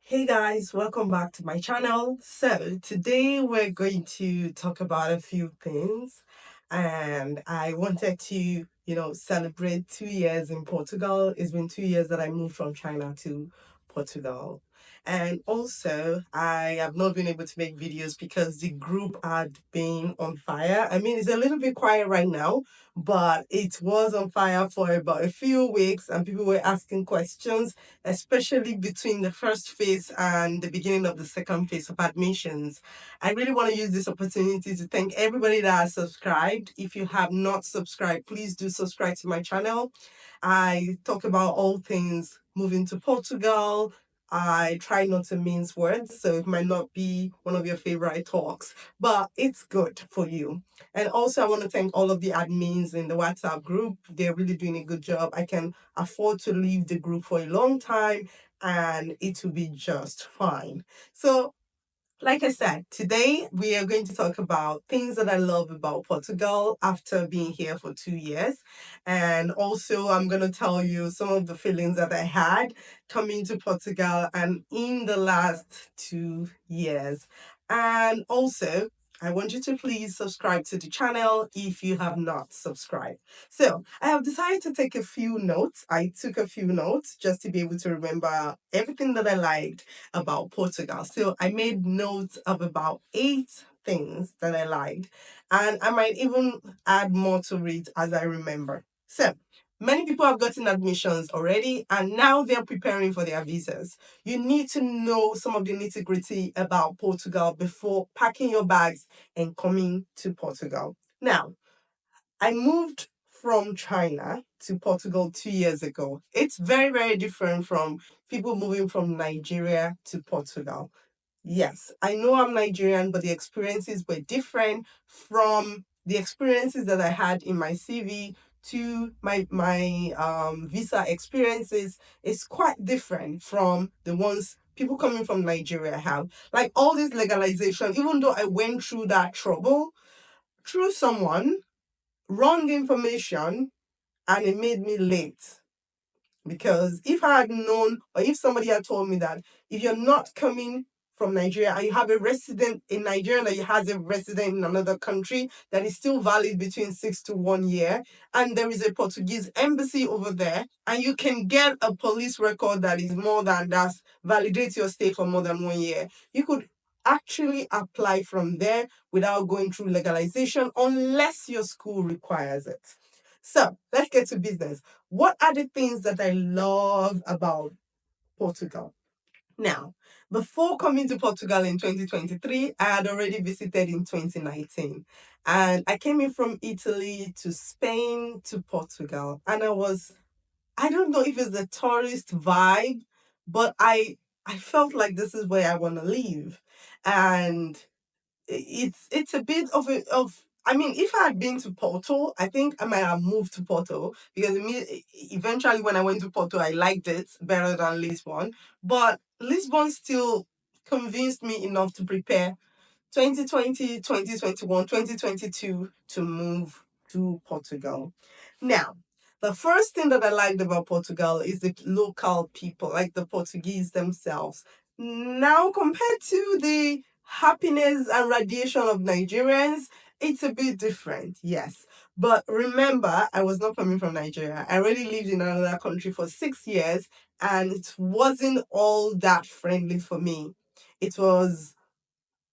Hey guys, welcome back to my channel. So today we're going to talk about a few things, and I wanted to, celebrate 2 years in Portugal. It's been 2 years that I moved from China to Portugal. And also, I have not been able to make videos because the group had been on fire. I mean, it's a little bit quiet right now, but it was on fire for about a few weeks, and people were asking questions, especially between the first phase and the beginning of the second phase of admissions. I really want to use this opportunity to thank everybody that has subscribed. If you have not subscribed, please do subscribe to my channel. I talk about all things moving to Portugal. I try not to mince words, so it might not be one of your favorite talks, but it's good for you. And also, I want to thank all of the admins in the WhatsApp group. They're really doing a good job. I can afford to leave the group for a long time and it will be just fine. So, like I said, today we are going to talk about things that I love about Portugal after being here for 2 years. And also, I'm going to tell you some of the feelings that I had coming to Portugal and in the last 2 years. And also, I want you to please subscribe to the channel if you have not subscribed. So, I have decided to take a few notes. I took a few notes just to be able to remember everything that I liked about Portugal. So I made notes of about 8 things that I liked, and I might even add more to it as I remember. So many people have gotten admissions already, and now they're preparing for their visas. You need to know some of the nitty gritty about Portugal before packing your bags and coming to Portugal. Now, I moved from China to Portugal 2 years ago. It's very, very different from people moving from Nigeria to Portugal. Yes, I know I'm Nigerian, but the experiences were different from the experiences that I had in my CV to my visa experiences. It's quite different from the ones people coming from Nigeria have. Like all this legalization, even though I went through that trouble through someone, wrong information, and it made me late. Because if I had known, or if somebody had told me that if you're not coming from Nigeria and you have a resident in Nigeria that has a resident in another country that is still valid between 6 to 1 year, and there is a Portuguese embassy over there, and you can get a police record that is more than that, validates your stay for more than 1 year, you could actually apply from there without going through legalization unless your school requires it. So let's get to business. What are the things that I love about Portugal? Now, before coming to Portugal in 2023, I had already visited in 2019. And I came in from Italy to Spain to Portugal. And I don't know if it's the tourist vibe, but I felt like this is where I want to live. And it's a bit of I mean, if I had been to Porto, I think I might have moved to Porto because eventually when I went to Porto, I liked it better than Lisbon. But Lisbon still convinced me enough to prepare 2020, 2021, 2022 to move to Portugal. Now, the first thing that I liked about Portugal is the local people, like the Portuguese themselves. Now, compared to the happiness and radiation of Nigerians, it's a bit different, yes. But remember, I was not coming from Nigeria. I already lived in another country for 6 years, and it wasn't all that friendly for me. It was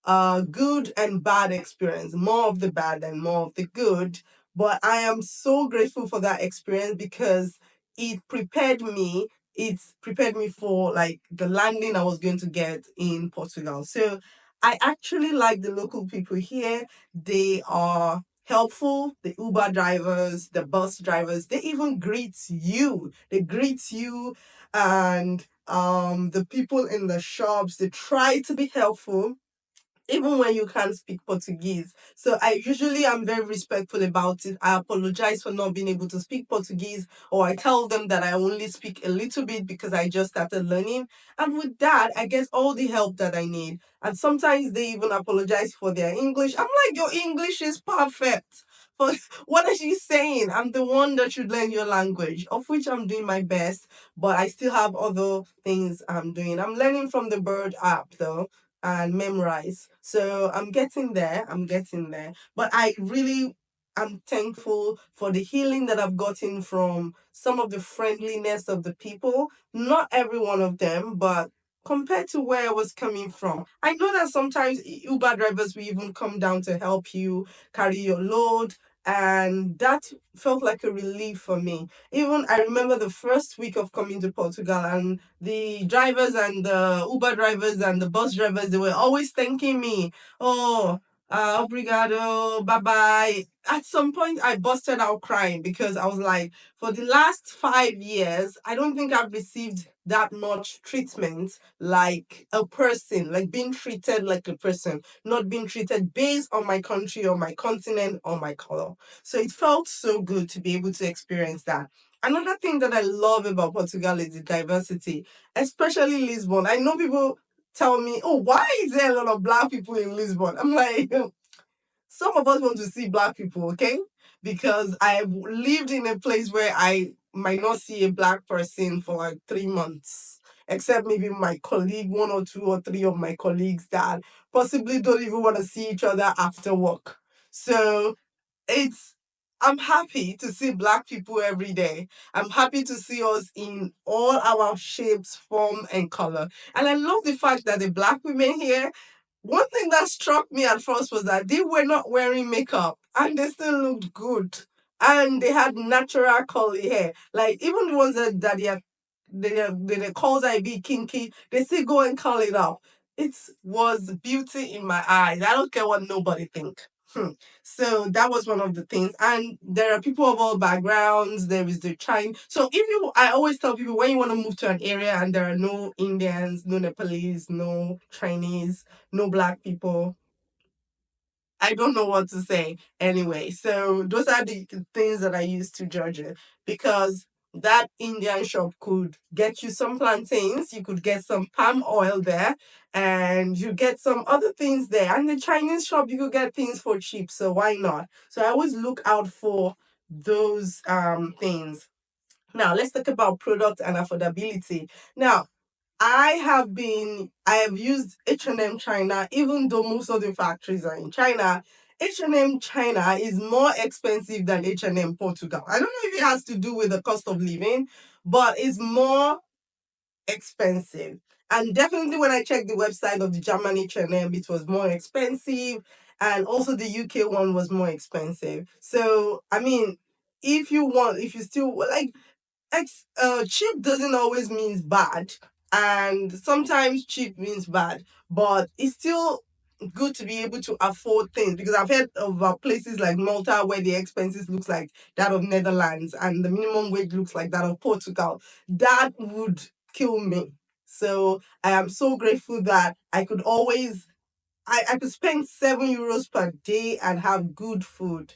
a good and bad experience, more of the bad and more of the good. But I am so grateful for that experience because it prepared me. It prepared me for like the landing I was going to get in Portugal. So I actually like the local people here. They are helpful. The Uber drivers, the bus drivers, they even greet you. They greet you, and the people in the shops, they try to be helpful even when you can't speak Portuguese. So I usually am very respectful about it. I apologize for not being able to speak Portuguese, or I tell them that I only speak a little bit because I just started learning. And with that, I get all the help that I need. And sometimes they even apologize for their English. I'm like, your English is perfect. What is she saying? I'm the one that should learn your language, of which I'm doing my best, but I still have other things I'm doing. I'm learning from the Bird app though and memorize. So I'm getting there. I'm getting there. But I really am thankful for the healing that I've gotten from some of the friendliness of the people. Not every one of them, but compared to where I was coming from. I know that sometimes Uber drivers will even come down to help you carry your load, and that felt like a relief for me. Even I remember the first week of coming to Portugal, and the drivers and the Uber drivers and the bus drivers, they were always thanking me. Oh, obrigado, bye bye. At some point, I busted out crying because I was like, for the last 5 years, I don't think I've received that much treatment like a person, like being treated like a person, not being treated based on my country or my continent or my color. So it felt so good to be able to experience that. Another thing that I love about Portugal is the diversity, especially Lisbon. I know people tell me, oh, why is there a lot of black people in Lisbon? I'm like, some of us want to see black people, okay? Because I've lived in a place where I might not see a black person for like 3 months, except maybe my colleague, one or two or three of my colleagues that possibly don't even want to see each other after work. So it's I'm happy to see black people every day. I'm happy to see us in all our shapes, form, and color. And I love the fact that the black women here, one thing that struck me at first was that they were not wearing makeup and they still looked good. And they had natural curly hair. Like even the ones that their calls I be kinky, they still go and curl it up. It was beauty in my eyes. I don't care what nobody think. So that was one of the things. And there are people of all backgrounds. There is the Chinese. So I always tell people when you want to move to an area and there are no Indians, no Nepalese, no Chinese, no black people, I don't know what to say anyway. So those are the things that I use to judge it, because that Indian shop could get you some plantains, you could get some palm oil there, and you get some other things there. And the Chinese shop, you could get things for cheap. So why not? So I always look out for those things. Now let's talk about product and affordability. Now I have used H&M China, even though most of the factories are in China. H&M China is more expensive than H&M Portugal. I don't know if it has to do with the cost of living, but it's more expensive. And definitely when I checked the website of the German H&M, it was more expensive. And also the UK one was more expensive. So, I mean, if you still like, cheap doesn't always means bad, and sometimes cheap means bad, but it's still good to be able to afford things, because I've heard of places like Malta where the expenses looks like that of Netherlands and the minimum wage looks like that of Portugal. That would kill me. So I am so grateful that I could spend €7 per day and have good food,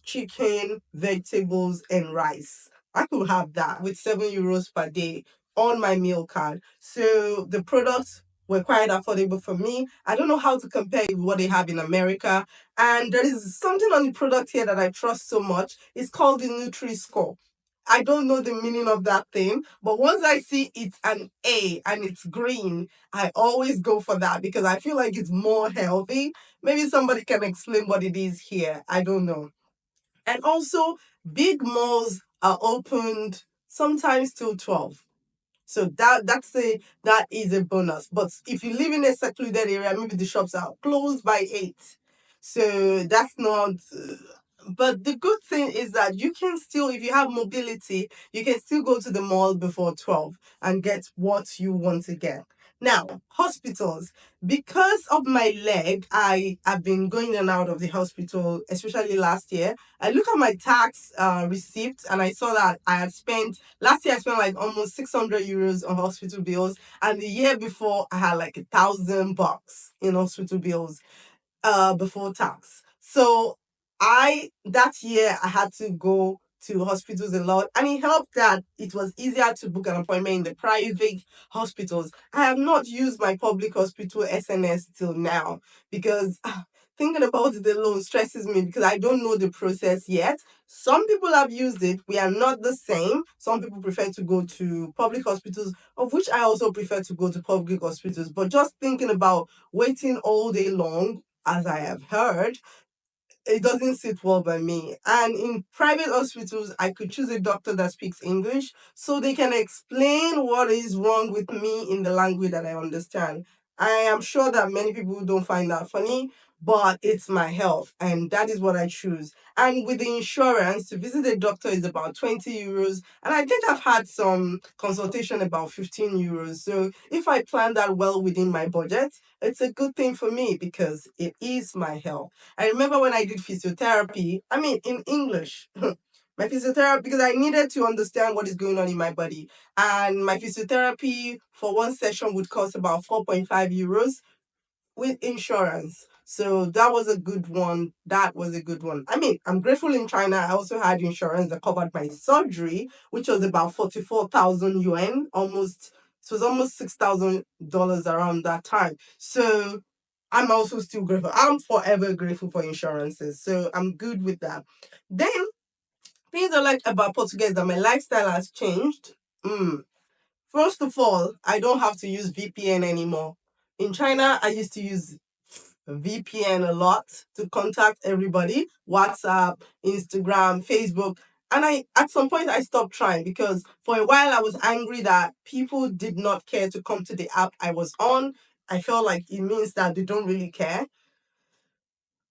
chicken, vegetables, and rice. I could have that with €7 per day on my meal card. So the products were quite affordable for me. I don't know how to compare it with what they have in America. And there is something on the product here that I trust so much. It's called the Nutri Score. I don't know the meaning of that thing, but once I see it's an A and it's green, I always go for that because I feel like it's more healthy. Maybe somebody can explain what it is here. I don't know. And also, big malls are opened sometimes till 12. So that is a bonus. But if you live in a secluded area, maybe the shops are closed by 8. So that's not. But the good thing is that you can still, if you have mobility, you can still go to the mall before 12 and get what you want to get. Now, hospitals. Because of my leg, I have been going in and out of the hospital, especially last year. I look at my tax receipt and I saw that last year I spent like almost €600 on hospital bills. And the year before, I had like $1,000 in hospital bills before tax. So that year I had to go to hospitals a lot, and it helped that it was easier to book an appointment in the private hospitals. I have not used my public hospital SNS till now because thinking about it alone stresses me because I don't know the process yet. Some people have used it. We are not the same. Some people prefer to go to public hospitals, of which I also prefer to go to public hospitals. But just thinking about waiting all day long, as I have heard, it doesn't sit well by me. And in private hospitals, I could choose a doctor that speaks English so they can explain what is wrong with me in the language that I understand. I am sure that many people don't find that funny, but it's my health, and that is what I choose. And with the insurance, to visit a doctor is about 20 euros, and I think I've had some consultation about 15 euros. So if I plan that well within my budget, it's a good thing for me because it is my health. I remember when I did physiotherapy, I mean, in English, my physiotherapy, because I needed to understand what is going on in my body. And my physiotherapy for one session would cost about 4.5 euros with insurance. So that was a good one. That was a good one. I mean, I'm grateful in China. I also had insurance that covered my surgery, which was about 44,000 yuan, almost, it was almost $6,000 around that time. So I'm also still grateful. I'm forever grateful for insurances. So I'm good with that. Then, things I like about Portugal is that my lifestyle has changed. First of all, I don't have to use VPN anymore. In China, I used to use VPN a lot to contact everybody, WhatsApp, Instagram, Facebook. And I at some point I stopped trying because for a while I was angry that people did not care to come to the app I was on. I felt like it means that they don't really care,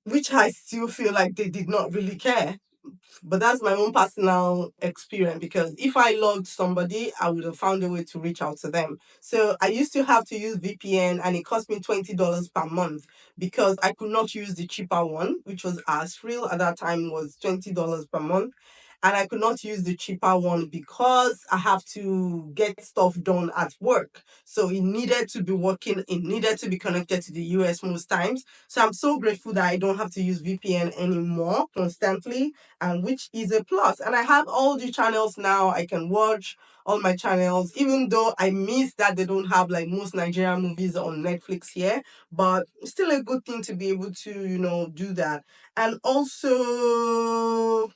which I still feel like they did not really care. But that's my own personal experience because if I loved somebody, I would have found a way to reach out to them. So I used to have to use VPN and it cost me $20 per month because I could not use the cheaper one, which was Asreal at that time was $20 per month. And I could not use the cheaper one because I have to get stuff done at work. So it needed to be working, it needed to be connected to the US most times. So I'm so grateful that I don't have to use VPN anymore constantly, and which is a plus. And I have all the channels now. I can watch all my channels, even though I miss that they don't have like most Nigerian movies on Netflix here, but still a good thing to be able to, do that. And also,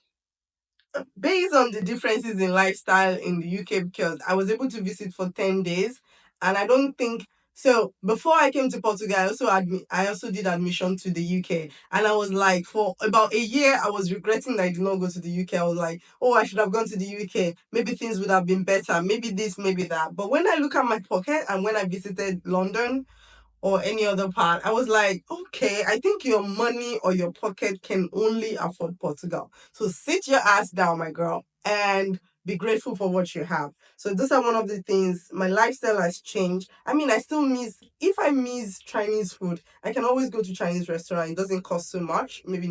based on the differences in lifestyle in the UK, because I was able to visit for 10 days and I don't think so. Before I came to Portugal, I also did admission to the UK, and I was like, for about a year, I was regretting that I did not go to the UK. I was like, oh, I should have gone to the UK. Maybe things would have been better. Maybe this, maybe that. But when I look at my pocket and when I visited London, or any other part, I was like, okay, I think your money or your pocket can only afford Portugal. So sit your ass down, my girl, and be grateful for what you have. So those are one of the things. My lifestyle has changed. I mean, I still miss, if I miss Chinese food, I can always go to Chinese restaurant. It doesn't cost so much, maybe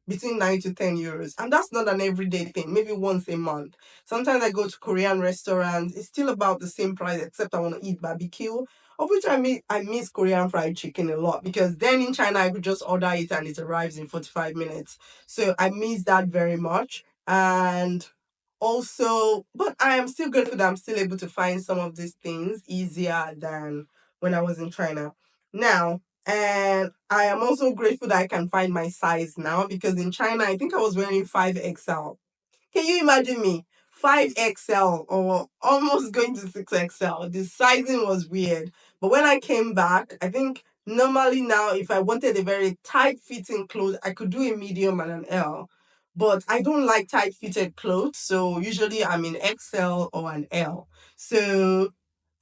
between 9 to 10 euros. And that's not an everyday thing, maybe once a month. Sometimes I go to Korean restaurants, it's still about the same price, except I want to eat barbecue, of which I miss Korean fried chicken a lot because then in China I could just order it and it arrives in 45 minutes. So I miss that very much. And also, but I am still grateful that I'm still able to find some of these things easier than when I was in China. Now, and I am also grateful that I can find my size now because in China, I think I was wearing 5XL. Can you imagine me? 5XL or almost going to 6XL. The sizing was weird. But when I came back, I think normally now, if I wanted a very tight fitting clothes, I could do a medium and an L. But I don't like tight fitted clothes. So usually I'm in XL or an L. So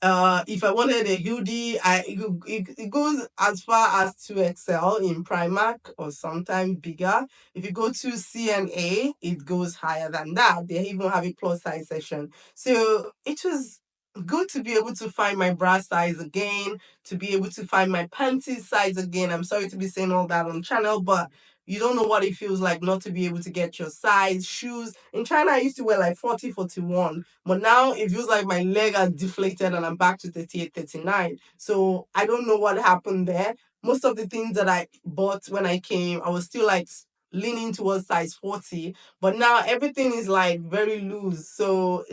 if I wanted a hoodie, it goes as far as 2XL in Primark or sometimes bigger. If you go to CNA, it goes higher than that. They even have a plus size section. So it was good to be able to find my bra size again, to be able to find my panties size again. I'm sorry to be saying all that on channel, but you don't know what it feels like not to be able to get your size. Shoes. In China, I used to wear like 40, 41. But now it feels like my leg has deflated and I'm back to 38, 39. So I don't know what happened there. Most of the things that I bought when I came, I was still like leaning towards size 40. But now everything is like very loose. So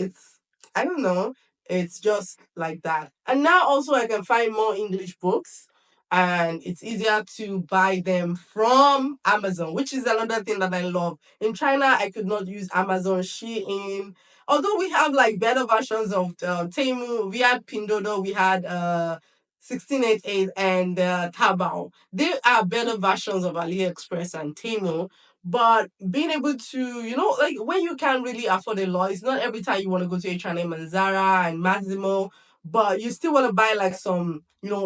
I don't know. It's just like that. And now also I can find more English books. and it's easier to buy them from Amazon, which is another thing that I love. In China, I could not use Amazon, Shein. Although we have like better versions of Temu, we had Pindodo, we had 1688 and Taobao. They are better versions of AliExpress and Temu. But being able to, like when you can't really afford a lot, it's not every time you want to go to H&M and M and Zara and Massimo, but you still want to buy like some,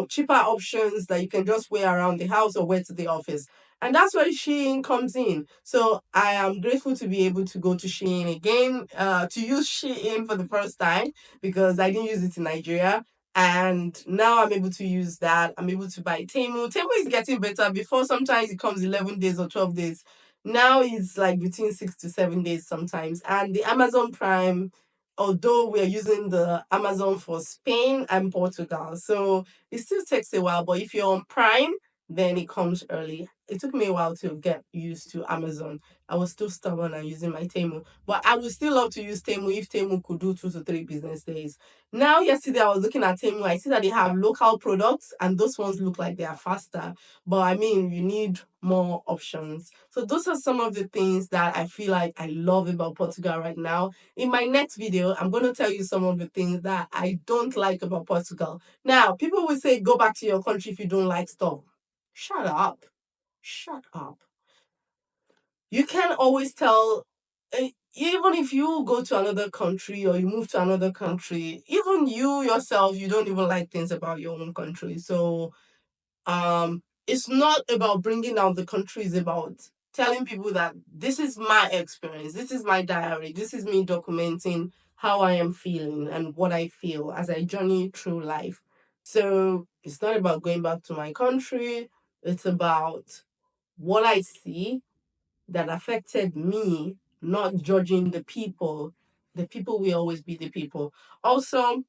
cheaper options that you can just wear around the house or wear to the office. And that's where Shein comes in. So I am grateful to be able to go to Shein again, to use Shein for the first time because I didn't use it in Nigeria. And now I'm able to use that. I'm able to buy Temu. Temu is getting better. Before, sometimes it comes 11 days or 12 days. Now it's like between 6 to 7 days sometimes. And the Amazon Prime, although we're using the Amazon for Spain and Portugal, so it still takes a while. But if you're on Prime, then it comes early. It took me a while to get used to Amazon. I was still stubborn and using my Temu, but I would still love to use Temu if Temu could do 2 to 3 business days. Now, yesterday I was looking at Temu. I see that they have local products, and those ones look like they are faster. But I mean, you need more options. So those are some of the things that I feel like I love about Portugal right now. In my next video, I'm going to tell you some of the things that I don't like about Portugal. Now, people will say, go back to your country if you don't like stuff. Shut up. Shut up. You can always tell, even if you go to another country or you move to another country, even you yourself, you don't even like things about your own country. So it's not about bringing down the country, it's about telling people that this is my experience, this is my diary, this is me documenting how I am feeling and what I feel as I journey through life. So it's not about going back to my country, it's about what I see that affected me, not judging the people. The people will always be the people. Also,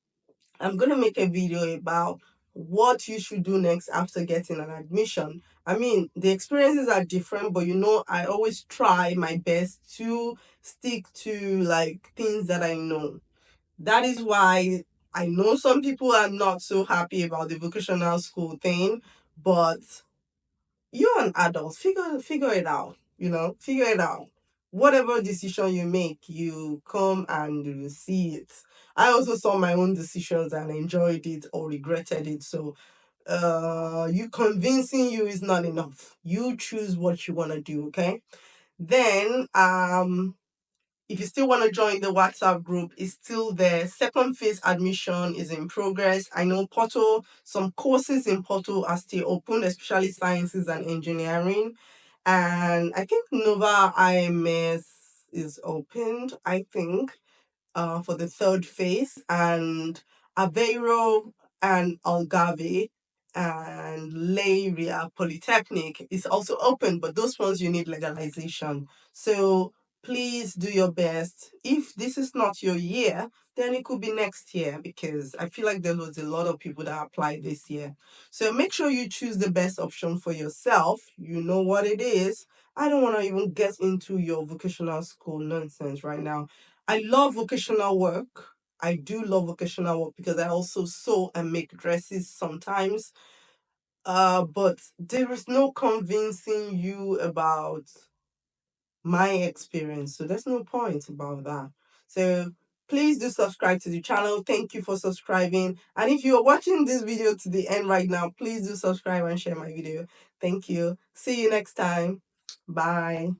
I'm going to make a video about what you should do next after getting an admission. I mean, the experiences are different, but I always try my best to stick to like things that I know. That is why I know some people are not so happy about the vocational school thing, but you're an adult. Figure it out. Figure it out. Whatever decision you make, you come and you see it. I also saw my own decisions and enjoyed it or regretted it. So you convincing you is not enough. You choose what you want to do, okay? Then if you still want to join the WhatsApp group, it's still there. Second phase admission is in progress. I know Porto, some courses in Porto are still open, especially sciences and engineering. And I think Nova IMS is opened, I think, for the third phase, and Aveiro and Algarve and Leiria Polytechnic is also open, but those ones you need legalization. So please do your best. If this is not your year, then it could be next year because I feel like there was a lot of people that applied this year. So make sure you choose the best option for yourself. You know what it is. I don't want to even get into your vocational school nonsense right now. I love vocational work. I do love vocational work because I also sew and make dresses sometimes. But there is no convincing you about my experience. So there's no point about that. So please do subscribe to the channel. Thank you for subscribing. And if you're watching this video to the end right now, please do subscribe and share my video. Thank you. See you next time. Bye.